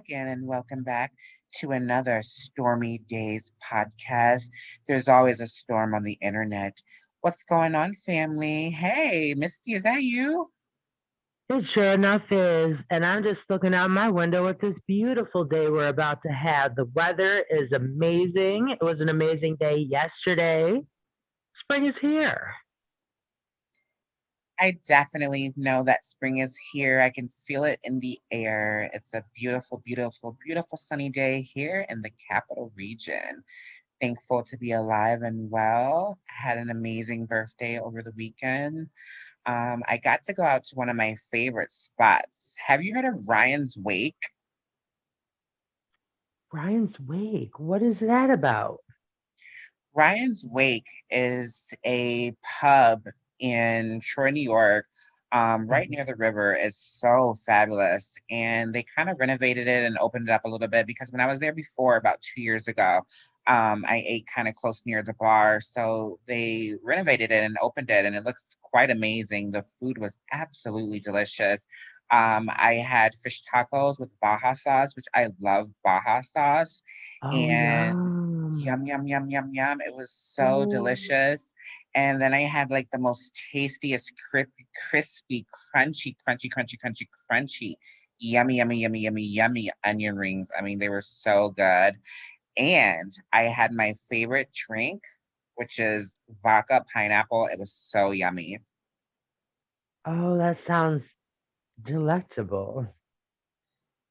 again, and welcome back to another Stormy Days podcast. There's always a storm on the internet. What's going on, family? Hey, Misty, is that you? It sure enough is. And I'm just looking out my window at this beautiful day we're about to have. The weather is amazing. It was an amazing day yesterday. Spring is here. I definitely know that spring is here. I can feel it in the air. It's a beautiful, beautiful, beautiful sunny day here in the capital region. Thankful to be alive and well. Had an amazing birthday over the weekend. I got to go out to one of my favorite spots. Have you heard of Ryan's Wake? Brian's Wake. What is that about? Ryan's Wake is a pub in Troy, New York, right Mhm. near the river. It's so fabulous. And they kind of renovated it and opened it up a little bit because when I was there before, about 2 years ago, I ate kind of close near the bar. So they renovated it and opened it, and it looks quite amazing. The food was absolutely delicious. I had fish tacos with Baja sauce, which I love Baja sauce. Oh, And yum. yum, yum, yum, yum, yum. It was so Oh, delicious. And then I had like the most tastiest, crispy, crunchy, yummy, yummy, yummy, yummy, yummy onion rings. I mean, they were so good. And I had my favorite drink, which is vodka pineapple. It was so yummy. oh, that sounds delectable.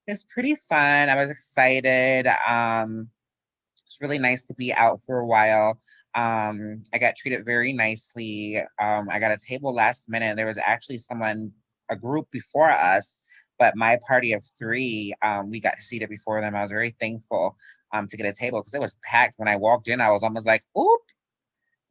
It's pretty fun. I was excited. It's really nice to be out for a while. I got treated very nicely. I got a table last minute. There was actually a group before us, but my party of three, we got seated before them. I was very thankful to get a table because it was packed. When I walked in, I was almost like, oop,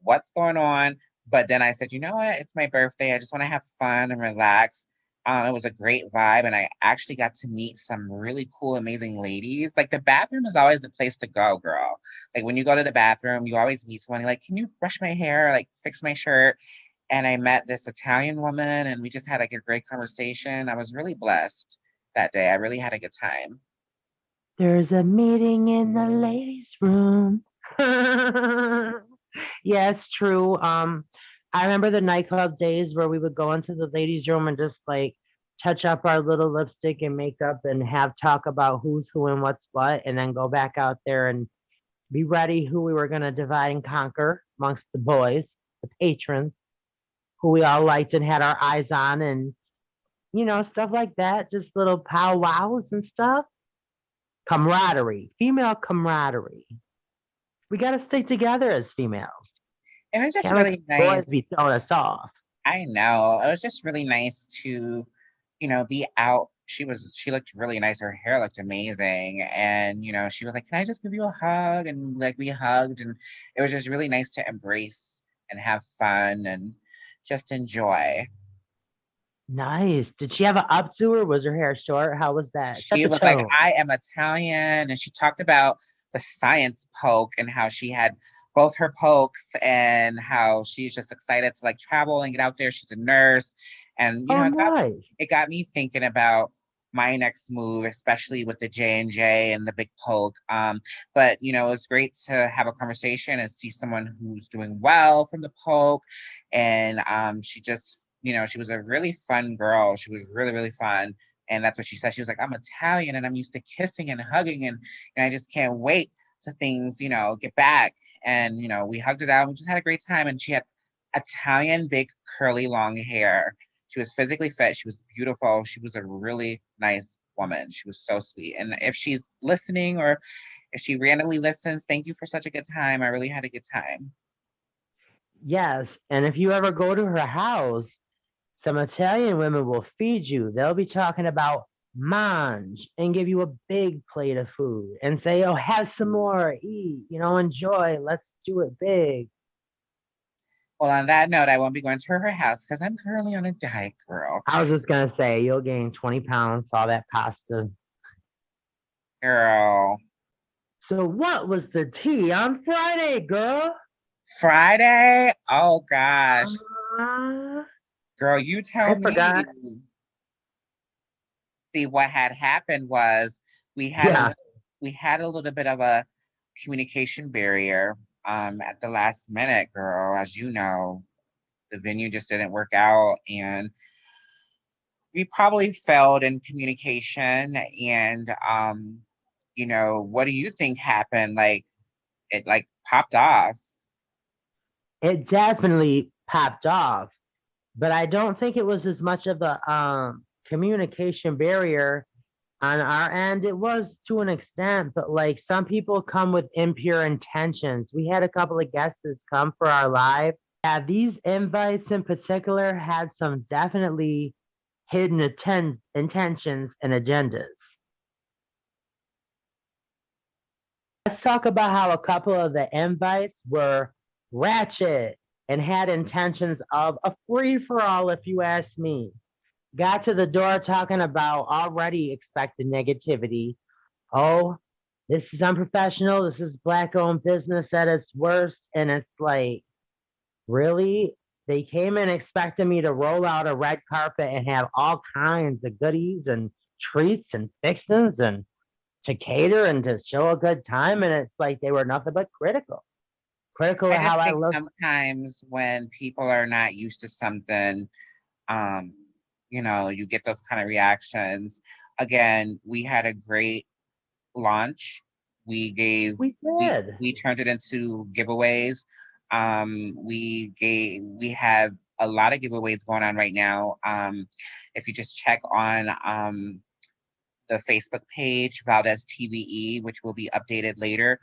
what's going on? But then I said, you know what? It's my birthday. I just want to have fun and relax. It was a great vibe, and I actually got to meet some really cool, amazing ladies. Like the bathroom is always the place to go, girl. Like when you go to the bathroom, you always meet someone like, can you brush my hair, like fix my shirt? And I met this Italian woman, and we just had like a great conversation. I was really blessed that day. I really had a good time. There's a meeting in the ladies' room. Yeah, it's true. I remember the nightclub days where we would go into the ladies' room and just like touch up our little lipstick and makeup and have talk about who's who and what's what, and then go back out there and be ready who we were going to divide and conquer amongst the boys, the patrons, who we all liked and had our eyes on, and stuff like that. Just little powwows and stuff. Camaraderie, female camaraderie. We got to stick together as females. It was just Can't let really the nice. boys be throwing us off. I know. It was just really nice to, be out. She looked really nice. Her hair looked amazing. And, she was like, can I just give you a hug? And like we hugged, and it was just really nice to embrace and have fun and just enjoy. Nice. Did she have an updo or was her hair short? How was that? Set She the was like, tone. I am Italian. And she talked about the science poke and how she had both her pokes and how she's just excited to like travel and get out there. She's a nurse. And, Oh, it got nice. it got me thinking about my next move, especially with the J&J and the big poke. But it was great to have a conversation and see someone who's doing well from the poke. And she just, she was a really fun girl. She was really, really fun. And that's what she said. She was like, I'm Italian and I'm used to kissing and hugging, and I just can't wait to things, get back. And, we hugged it out. We just had a great time. And she had Italian big curly long hair. She was physically fit. She was beautiful. She was a really nice woman. She was so sweet. And if she's listening or if she randomly listens, thank you for such a good time. I really had a good time. Yes. And if you ever go to her house, some Italian women will feed you. They'll be talking about mange and give you a big plate of food and say, oh, have some more, eat, enjoy. Let's do it big. Well, on that note, I won't be going to her house because I'm currently on a diet, girl. I was just going to say, you'll gain 20 pounds, all that pasta. Girl. So, what was the tea on Friday, girl? Friday? Oh gosh. Uh, Girl, you tell I me. forgot. See, what had happened was we had a Yeah, little, we had a little bit of a communication barrier at the last minute, girl. As you know, the venue just didn't work out, and we probably failed in communication. And what do you think happened? Like it like popped off. it definitely popped off, but I don't think it was as much of a communication barrier on our end. It was to an extent, but like some people come with impure intentions. We had a couple of guests come for our live. Yeah, these invites in particular had some definitely hidden intentions and agendas. Let's talk about how a couple of the invites were ratchet and had intentions of a free for all, if you ask me. Got to the door talking about already expected negativity. Oh, this is unprofessional. This is black owned business at its worst. And it's like, really? They came in expecting me to roll out a red carpet and have all kinds of goodies and treats and fixings and to cater and to show a good time. And it's like they were nothing but critical I of how just I think look. sometimes when people are not used to something, um, you get those kind of reactions. Again, we had a great launch. We gave We we did. we turned it into giveaways. We have a lot of giveaways going on right now. If you just check on the Facebook page, Valdez TVE, which will be updated later,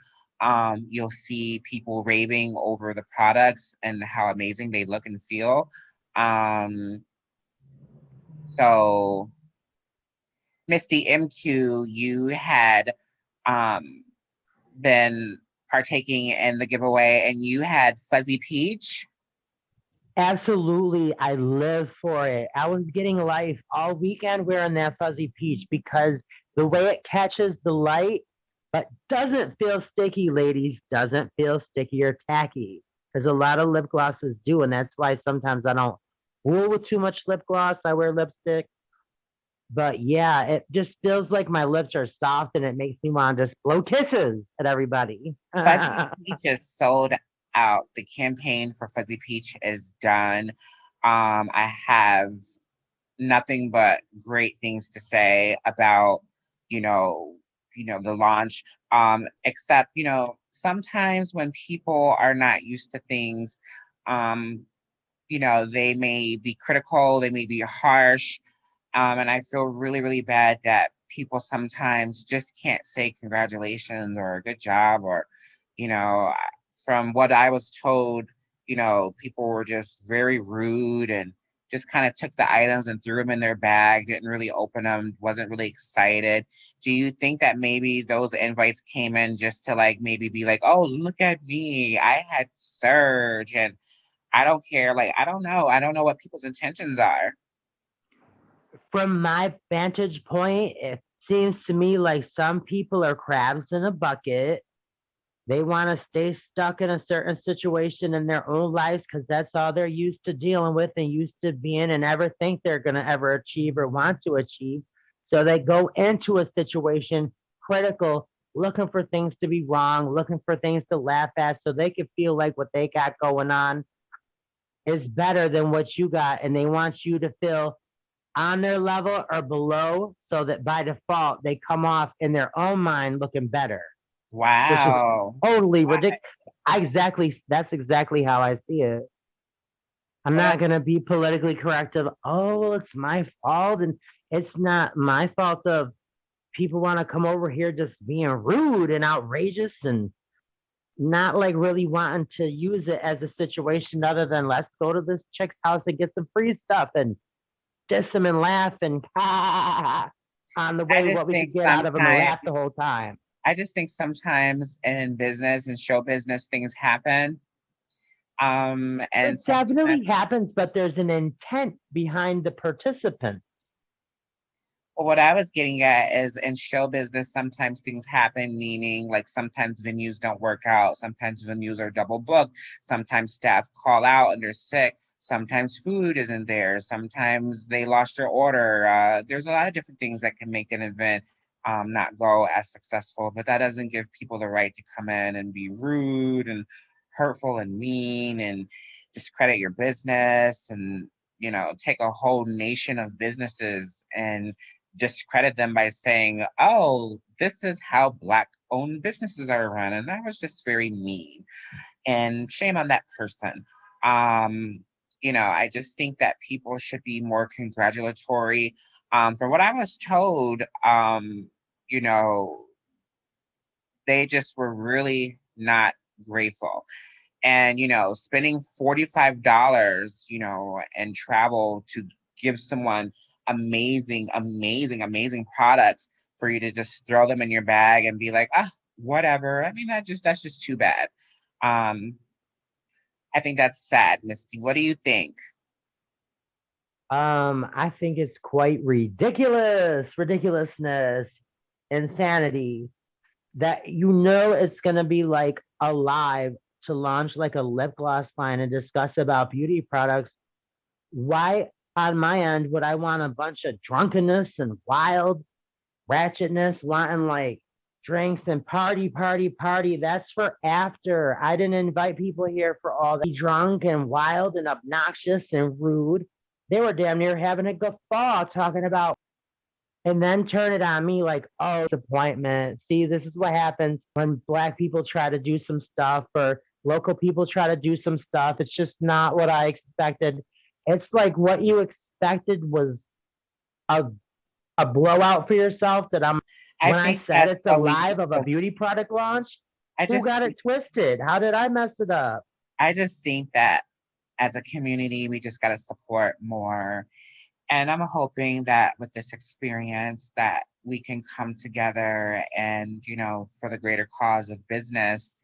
you'll see people raving over the products and how amazing they look and feel. Um, so Misty MQ, you had um, been partaking in the giveaway and you had Fuzzy Peach. Absolutely. I live for it. I was getting life all weekend wearing that fuzzy peach because the way it catches the light, but doesn't feel sticky, ladies, doesn't feel sticky or tacky. Because a lot of lip glosses do. And that's why sometimes I don't fool with too much lip gloss. I wear lipstick. But yeah, it just feels like my lips are soft and it makes me want to just blow kisses at everybody. Fuzzy Peach is sold out. The campaign for Fuzzy Peach is done. I have nothing but great things to say about, you know, the launch. Except, sometimes when people are not used to things, um, they may be critical, they may be harsh. And I feel really, really bad that people sometimes just can't say congratulations or good job or, you know, from what I was told, people were just very rude and just kind of took the items and threw them in their bag, didn't really open them, wasn't really excited. Do you think that maybe those invites came in just to like maybe be like, oh, look at me, I had surge and I don't care. Like, I don't know. I don't know what people's intentions are. From my vantage point, it seems to me like some people are crabs in a bucket. They want to stay stuck in a certain situation in their own lives because that's all they're used to dealing with and used to being and ever think they're going to ever achieve or want to achieve. So they go into a situation critical, looking for things to be wrong, looking for things to laugh at so they can feel like what they got going on is better than what you got. And they want you to feel on their level or below so that by default they come off in their own mind looking better, which is Wow. totally ridiculous. That's exactly how I see it. I'm Well, not gonna be politically correct of, oh well, it's my fault. And it's not my fault of people want to come over here just being rude and outrageous and not like really wanting to use it as a situation other than let's go to this chick's house and get some free stuff and diss them and laugh and on the I way just what we think could get out of them and sometimes laugh the whole time. I just think sometimes in business and show business things happen. And It sometimes definitely happens, but there's an intent behind the participant. what I was getting at is in show business, sometimes things happen, meaning like sometimes venues don't work out, sometimes venues are double booked, sometimes staff call out and they're sick, sometimes food isn't there, sometimes they lost their order. There's a lot of different things that can make an event not go as successful, but that doesn't give people the right to come in and be rude and hurtful and mean and discredit your business and, take a whole nation of businesses and discredit them by saying, oh, this is how Black owned businesses are run. And that was just very mean, and shame on that person. I just think that people should be more congratulatory. From what I was told, you know, they just were really not grateful. And, spending $45, and travel to give someone amazing, amazing, amazing products for you to just throw them in your bag and be like, ah, whatever. I mean, that's just too bad. Um, I think that's sad, Misty. What do you think? I think it's quite ridiculousness, insanity that it's gonna be like alive to launch like a lip gloss line and discuss about beauty products. Why on my end would I want a bunch of drunkenness and wild ratchetness, wanting like drinks and party? That's for after. I didn't invite people here for all that drunk and wild and obnoxious and rude. They were damn near having a guffaw talking about, and then turn it on me like, oh, disappointment. See, this is what happens when Black people try to do some stuff or local people try to do some stuff. It's just not what I expected. It's like what you expected was a blowout for yourself that I'm I when I think said that's it's a what we live need of a to, beauty product launch. I Who just got it twisted? How did I mess it up? I just think that as a community, we just gotta support more. And I'm hoping that with this experience that we can come together and, for the greater cause of business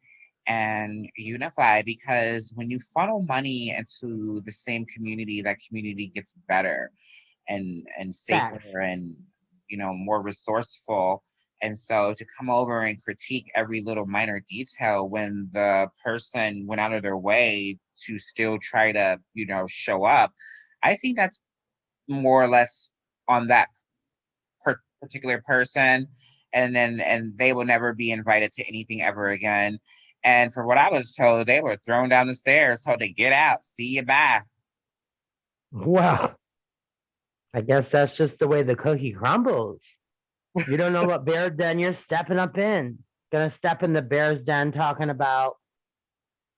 and unify, because when you funnel money into the same community, that community gets better and Facts. safer and, more resourceful. And so to come over and critique every little minor detail when the person went out of their way to still try to, show up, I think that's more or less on that particular person. And they will never be invited to anything ever again. And for what I was told, they were thrown down the stairs, told to get out, see you, bye. Well, I guess that's just the way the cookie crumbles. You don't know what bear's den you're stepping up in. Gonna step in the bear's den talking about,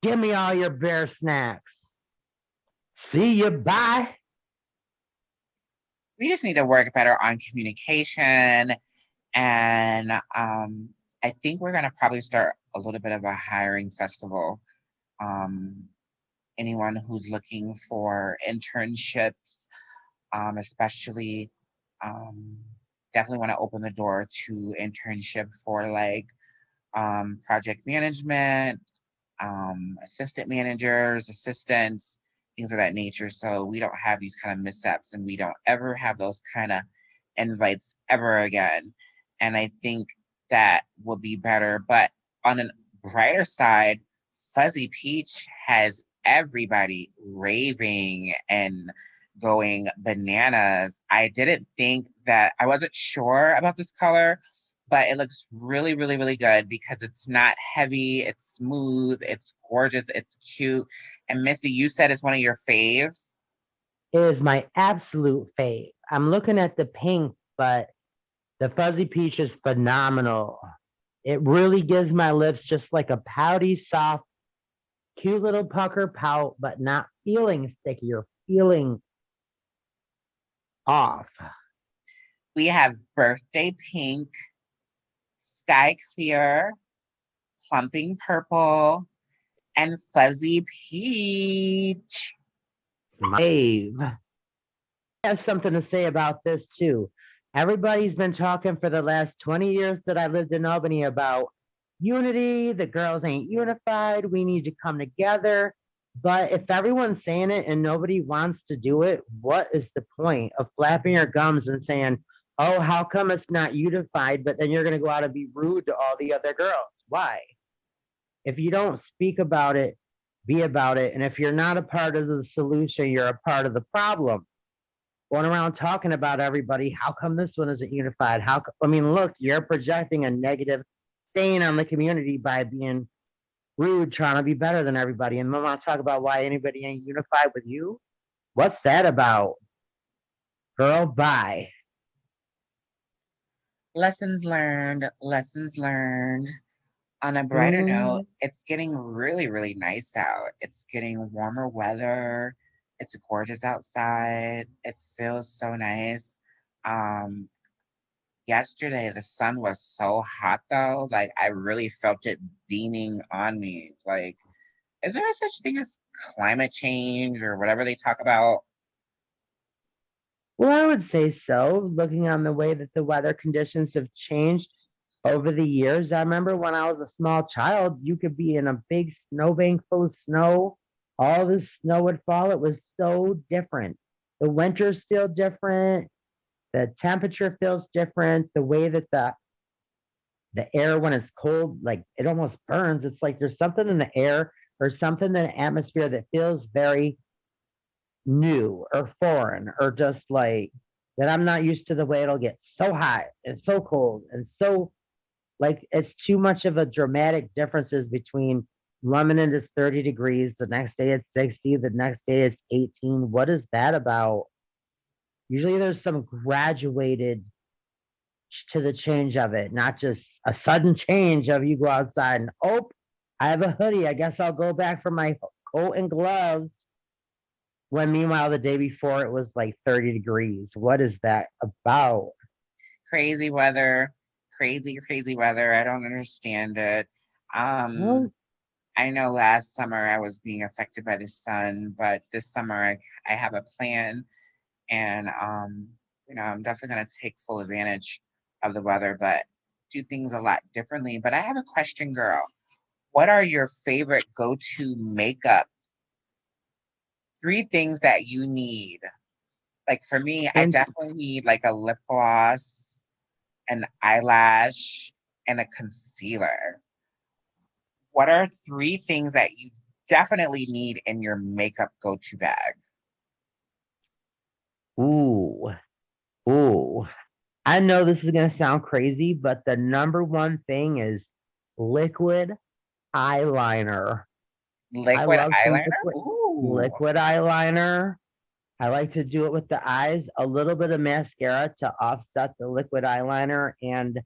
give me all your bear snacks. See you, bye. We just need to work better on communication. And I think we're going to probably start a little bit of a hiring festival. Um, Anyone who's looking for internships, especially, um, definitely want to open the door to internship for like project management, assistant managers, assistants, things of that nature. So we don't have these kind of mishaps and we don't ever have those kind of invites ever again. And I think that will be better. But on a brighter side, Fuzzy Peach has everybody raving and going bananas. I didn't think that, I wasn't sure about this color, but it looks really, really, really good because it's not heavy, it's smooth, it's gorgeous, it's cute. And Misty, you said it's one of your faves. It is my absolute fave. I'm looking at the pink, but the fuzzy peach is phenomenal. It really gives my lips just like a pouty, soft, cute little pucker pout, but not feeling sticky or feeling off. We have Birthday Pink, Sky Clear, Plumping Purple, and Fuzzy Peach. Fave. I have something to say about this too. Everybody's been talking for the last 20 years that I lived in Albany about unity. The girls ain't unified. We need to come together. But if everyone's saying it and nobody wants to do it, what is the point of flapping your gums and saying, oh, how come it's not unified? But then you're going to go out and be rude to all the other girls. Why? If you don't speak about it, be about it. And if you're not a part of the solution, you're a part of the problem. going around talking about everybody. How come this one isn't unified? I mean, look, you're projecting a negative stain on the community by being rude, trying to be better than everybody. And then want to talk about why anybody ain't unified with you? What's that about? Girl, bye. Lessons learned, lessons learned. On a brighter note, Mm, it's getting really, really nice out. It's getting warmer weather. It's gorgeous outside. It feels so nice. Um, Yesterday the sun was so hot though, like I really felt it beaming on me. Like, is there a such thing as climate change or whatever they talk about? well, I would say so, looking on the way that the weather conditions have changed over the years. I remember when I was a small child, you could be in a big snowbank full of snow. All the snow would fall. It was so different. The winters feel different. The temperature feels different. The way that the air when it's cold, like it almost burns. It's like there's something in the air or something in the atmosphere that feels very new or foreign or just like that I'm not used to the way it'll get so hot and so cold and so like it's too much of a dramatic differences between one minute is 30 degrees, the next day it's 60, the next day it's 18. What is that about? Usually there's some graduated to the change of it, not just a sudden change of you go outside and oh, I have a hoodie. I guess I'll go back for my coat and gloves. When meanwhile the day before it was like 30 degrees. What is that about? Crazy weather, crazy, crazy weather. I don't understand it. Um, Well, I know last summer I was being affected by the sun, but this summer I have a plan and I'm definitely gonna take full advantage of the weather, but do things a lot differently. But I have a question, girl. What are your favorite go-to makeup? Three things that you need. Like for me, I and definitely need like a lip gloss, an eyelash, and a concealer. What are three things that you definitely need in your makeup go-to bag? ooh, ooh. I know this is gonna sound crazy, but the number one thing is liquid eyeliner. I Liquid love some eyeliner? liquid Ooh. liquid eyeliner. I like to do it with the eyes, a little bit of mascara to offset the liquid eyeliner, and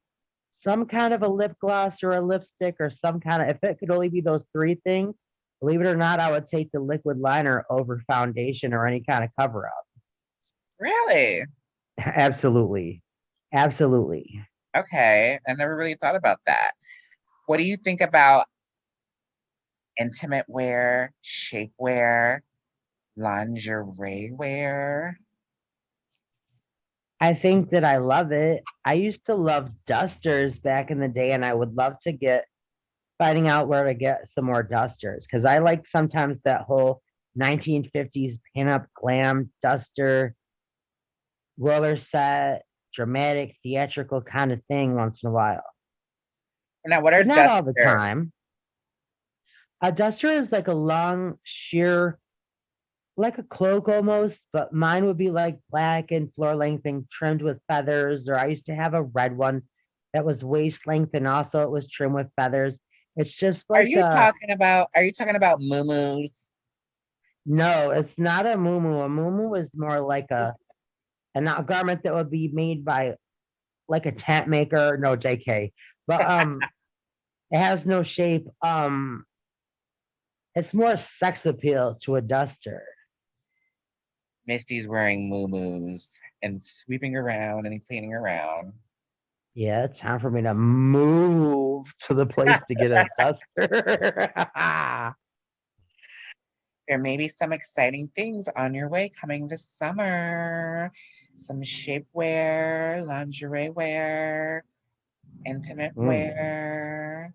some kind of a lip gloss or a lipstick or some kind of, if it could only be those three things, believe it or not, I would take the liquid liner over foundation or any kind of cover up. Really? Absolutely. Absolutely. Okay. I never really thought about that. What do you think about intimate wear, shapewear, lingerie wear? I think that I love it. I used to love dusters back in the day, and I would love to get finding out where to get some more dusters because I like sometimes that whole 1950s pinup glam duster roller set, dramatic, theatrical kind of thing once in a while, Now, what are but not all the dusters? time. A duster is like a long, sheer, like a cloak almost, but mine would be like black and floor length and trimmed with feathers. Or I used to have a red one that was waist length and also it was trimmed with feathers. It's just like a Are you talking about muumuus? no, it's not a muumuu. A muumuu is more like a garment that would be made by like a tent maker. No, JK. But it has no shape. It's more sex appeal to a duster. Misty's wearing muumuus and sweeping around and cleaning around. Yeah, it's time for me to move to the place to get a duster. There may be some exciting things on your way coming this summer. Some shapewear, lingerie wear, intimate Mm. wear.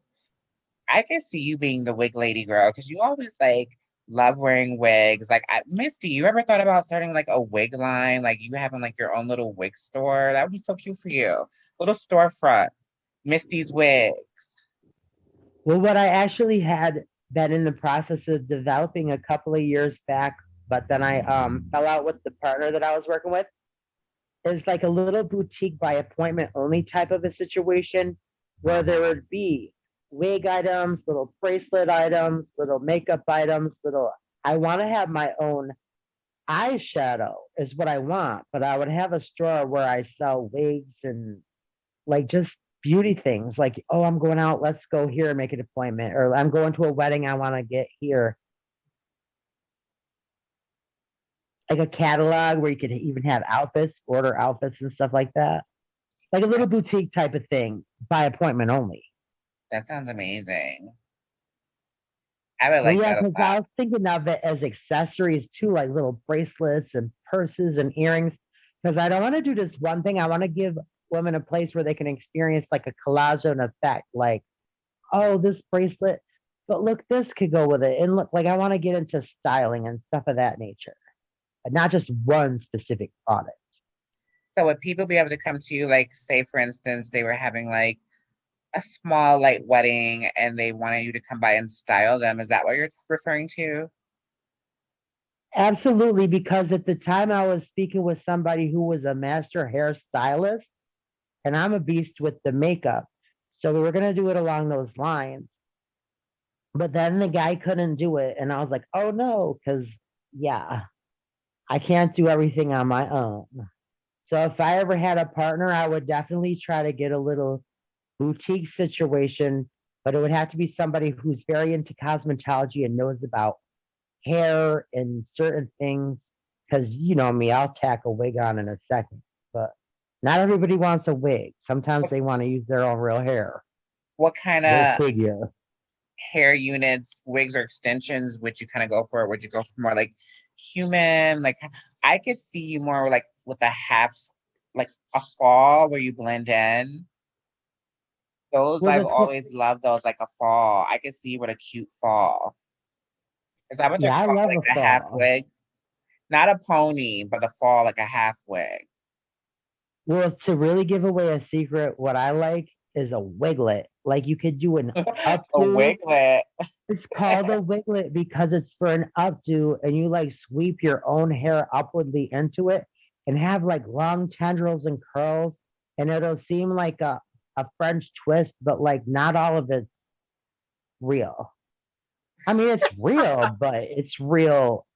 I can see you being the wig lady girl because you always like love wearing wigs. Like Misty, you ever thought about starting like a wig line, like you having like your own little wig store? That would be so cute for you. Little storefront, Misty's wig. Well, what I actually had been in the process of developing a couple of years back, but then I fell out with the partner that I was working with. is like a little boutique by appointment only type of a situation where there would be wig items, little bracelet items, little makeup items, little. I want to have my own eyeshadow, is what I want, but I would have a store where I sell wigs and like just beauty things. Like, oh, I'm going out, let's go here and make an appointment, or I'm going to a wedding, I want to get here. Like a catalog where you could even have outfits, order outfits and stuff like that. Like a little boutique type of thing by appointment only. That sounds amazing. I would Well, like yeah, that a because lot. I was thinking of it as accessories too, like little bracelets and purses and earrings. Because I don't want to do this one thing. I want to give women a place where they can experience like a collage and effect. Like, oh, this bracelet, but look, this could go with it. And look, like I want to get into styling and stuff of that nature, but not just one specific product. So would people be able to come to you, like, say, for instance, they were having like a small like wedding and they wanted you to come by and style them? Is that what you're referring to? Absolutely, because at the time I was speaking with somebody who was a master hairstylist, and I'm a beast with the makeup. So we were going to do it along those lines. But then the guy couldn't do it. And I was like, oh no, because yeah, I can't do everything on my own. So if I ever had a partner, I would definitely try to get a little boutique situation, but it would have to be somebody who's very into cosmetology and knows about hair and certain things. Because you know me, I'll tack a wig on in a second. But not everybody wants a wig. Sometimes What, they want to use their own real hair. what kind Go of figure. hair units, wigs, or extensions would you kind of go for? Would you go for more like human? Like, I could see you more like with a half, like a fall where you blend in. Those Well, I've always loved those, like a fall. I could see you with a cute fall. Is that what they're yeah, I called? love Like a the half fall. wigs? Not a pony, but the fall, like a half wig. Well, to really give away a secret, what I like is a wiglet. Like you could do an A updo. wiglet. It's called a wiglet because it's for an updo, and you like sweep your own hair upwardly into it and have like long tendrils and curls, and it'll seem like a French twist, but like not all of it's real. I mean, it's real, but it's real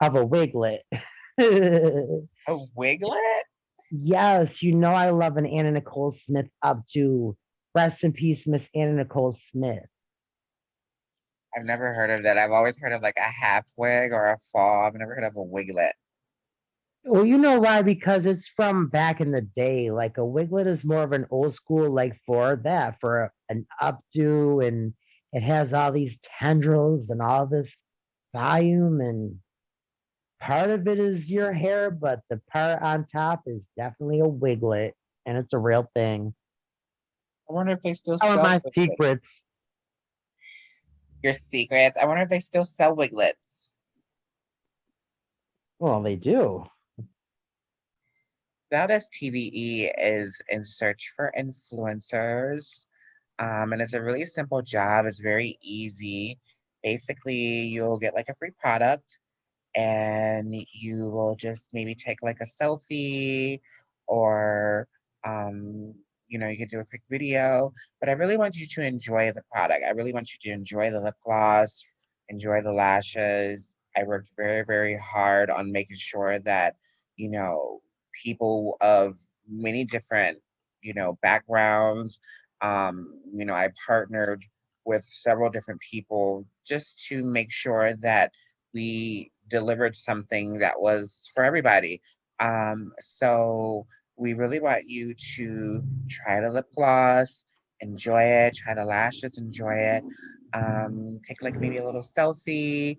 of a wiglet. A wiglet? Yes, you know I love an Anna Nicole Smith up to rest in peace, Miss Anna Nicole Smith. I've never heard of that. I've always heard of like a half wig or a fall. I've never heard of a wiglet. Well, you know why? Because it's from back in the day. Like a wiglet is more of an old school, like for that, for an updo, and it has all these tendrils and all this volume, and part of it is your hair, but the part on top is definitely a wiglet, and it's a real thing. I wonder if they still Some of sell my wiglets. secrets. Your secrets. I wonder if they still sell wiglets. Well, they do. Valdez TVE is in search for influencers. And it's a really simple job. It's very easy. Basically, you'll get like a free product and you will just maybe take like a selfie or um, you could do a quick video. But I really want you to enjoy the product. I really want you to enjoy the lip gloss, enjoy the lashes. I worked very, very hard on making sure that, you know, people of many different, backgrounds, I partnered with several different people just to make sure that we delivered something that was for everybody. So we really want you to try the lip gloss, enjoy it, try the lashes, enjoy it. Take like maybe a little selfie,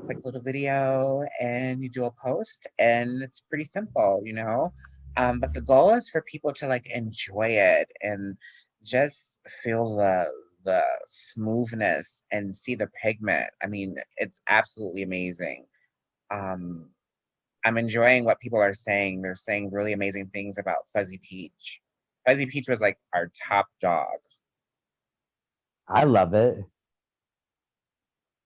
quick little video, and you do a post, and it's pretty simple. But the goal is for people to like enjoy it and just feel the smoothness and see the pigment. I mean, it's absolutely amazing. Um, I'm enjoying what people are saying. They're saying really amazing things about Fuzzy Peach. Fuzzy Peach was like our top dog. I love it.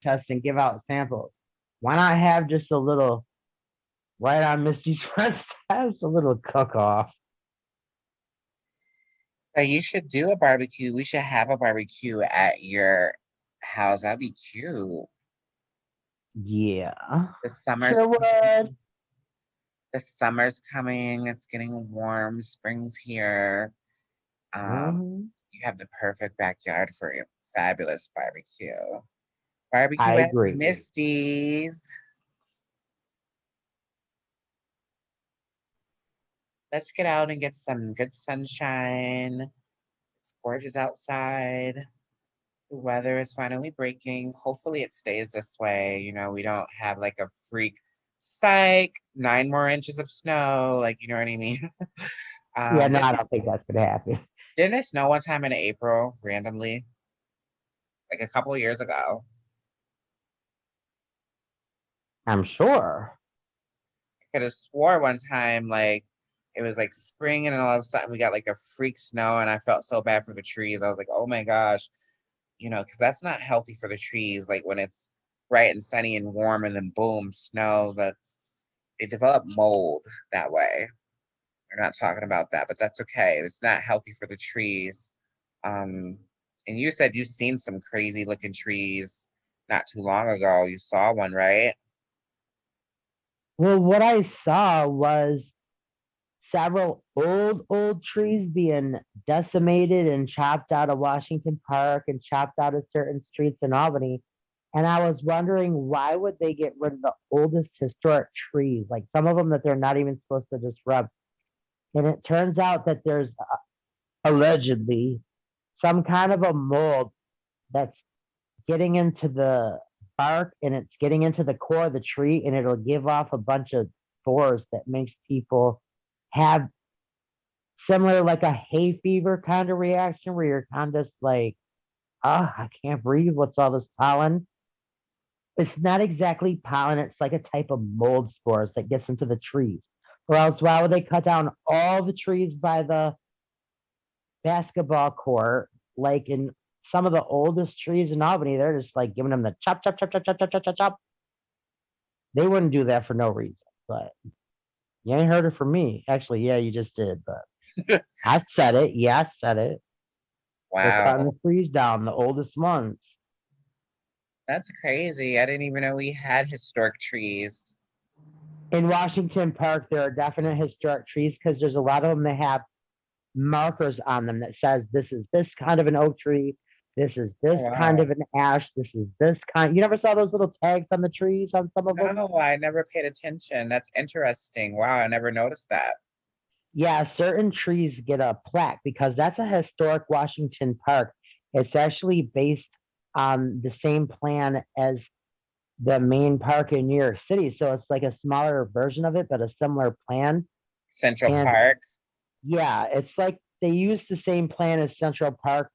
Test and give out samples. Why not have just a little right on Misty's front steps, a little cook off. So you should do a barbecue. We should have a barbecue at your house. That'd be cute. Yeah, The summer's sure would. coming. The summer's coming. It's getting warm. Spring's here. Um, Hmm. you have the perfect backyard for a fabulous barbecue. I Barbecue at agree. Misty's. Let's get out and get some good sunshine. It's gorgeous outside. The weather is finally breaking. Hopefully, it stays this way. We don't have like a freak psych, 9 more inches of snow. Like, you know what I mean? Yeah, no, I Didn't, don't think that's gonna happen. didn't it snow one time in April randomly, like a couple of years ago? I'm sure. I could have swore one time, like, it was like spring, and then all of a sudden we got like a freak snow, and I felt so bad for the trees. I was like, oh my gosh, because that's not healthy for the trees. Like when it's bright and sunny and warm, and then boom, snow, they develop mold that way. We're not talking about that, but that's okay. It's not healthy for the trees. Um, and you said you've seen some crazy looking trees not too long ago. You saw one, right? Well, what I saw was several old trees being decimated and chopped out of Washington Park and chopped out of certain streets in Albany. And I was wondering why would they get rid of the oldest historic trees, like some of them that they're not even supposed to disrupt. And it turns out that there's allegedly some kind of a mold that's getting into the bark and it's getting into the core of the tree and it'll give off a bunch of spores that makes people have similar like a hay fever kind of reaction where you're kind of just like, oh, I can't breathe. What's all this pollen? It's not exactly pollen, it's like a type of mold spores that gets into the trees. Or else why would they cut down all the trees by the basketball court, like in some of the oldest trees in Albany? They're just like giving them the chop, chop, chop, chop, chop, chop, chop, chop, chop. They wouldn't do that for no reason. But you ain't heard it from me. Actually, yeah, you just did, but I said it. Yeah, I said it. They're cutting Wow, the trees down, the oldest ones. that's crazy. I didn't even know we had historic trees. In Washington Park, there are definite historic trees because there's a lot of them that have markers on them that says this is this kind of an oak tree, this is Oh, this kind wow. of an ash, this is this kind. You never saw those little tags on the trees on some of them? No, I never paid attention. That's interesting. Wow, I never noticed that. Yeah, certain trees get a plaque because that's a historic Washington Park. It's actually based on the same plan as the main park in New York City. So it's like a smaller version of it, but a similar plan. Central And Park. yeah, it's like they use the same plan as Central Park,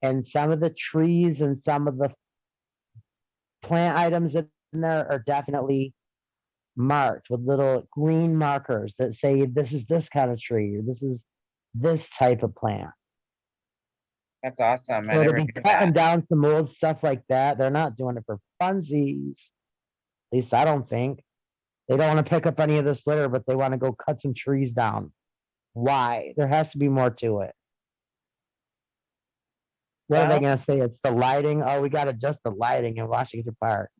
and some of the trees and some of the plant items in there are definitely marked with little green markers that say this is this kind of tree or this is this type of plant. That's awesome. I So to never be knew cutting that. down some old stuff like that, they're not doing it for funsies. At least I don't think. They don't want to pick up any of this litter, but they want to go cut some trees down. Why? There has to be more to it. What are they Well, going to say? It's the lighting. Oh, we got to adjust the lighting in Washington Park.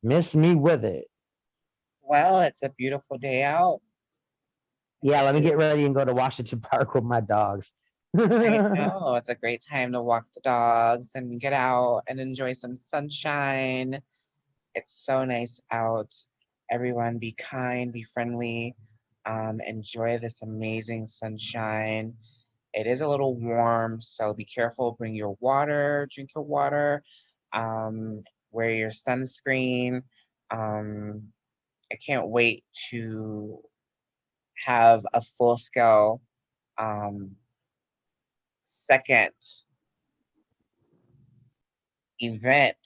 Miss me with it. well, it's a beautiful day out. Yeah, let me get ready and go to Washington Park with my dogs. I Yeah, know it's a great time to walk the dogs and get out and enjoy some sunshine. It's so nice out. Everyone be kind, be friendly, enjoy this amazing sunshine. It is a little warm, so be careful. Bring your water, drink your water, um, wear your sunscreen. Um, I can't wait to have a full scale um, second event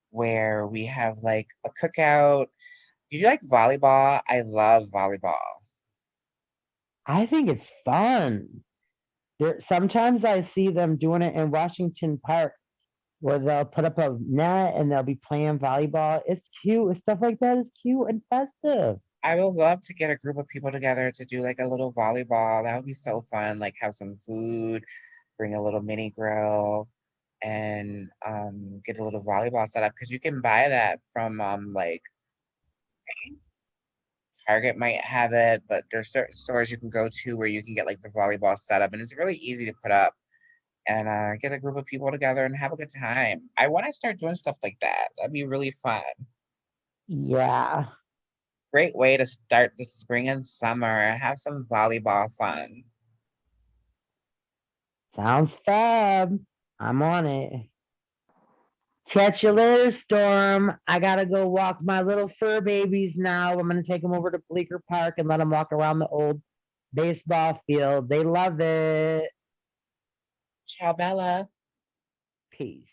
where we have like a cookout. Do you like volleyball? I love volleyball. I think it's fun. Sometimes I see them doing it in Washington Park. where they'll put up a net and they'll be playing volleyball. It's cute. Stuff like that is cute and festive. I would love to get a group of people together to do like a little volleyball. That would be so fun. Like have some food, bring a little mini grill, and get a little volleyball set up because you can buy that from like Target might have it, but there's certain stores you can go to where you can get like the volleyball set up, and it's really easy to put up and get a group of people together and have a good time. I want to start doing stuff like that. That'd be really fun. Yeah, Great way to start the spring and summer. Have some volleyball fun. sounds fab. I'm on it. Catch you later, Storm. I gotta go walk my little fur babies now. I'm gonna take them over to Bleecker Park and let them walk around the old baseball field. They love it. Ciao, Bella. Peace.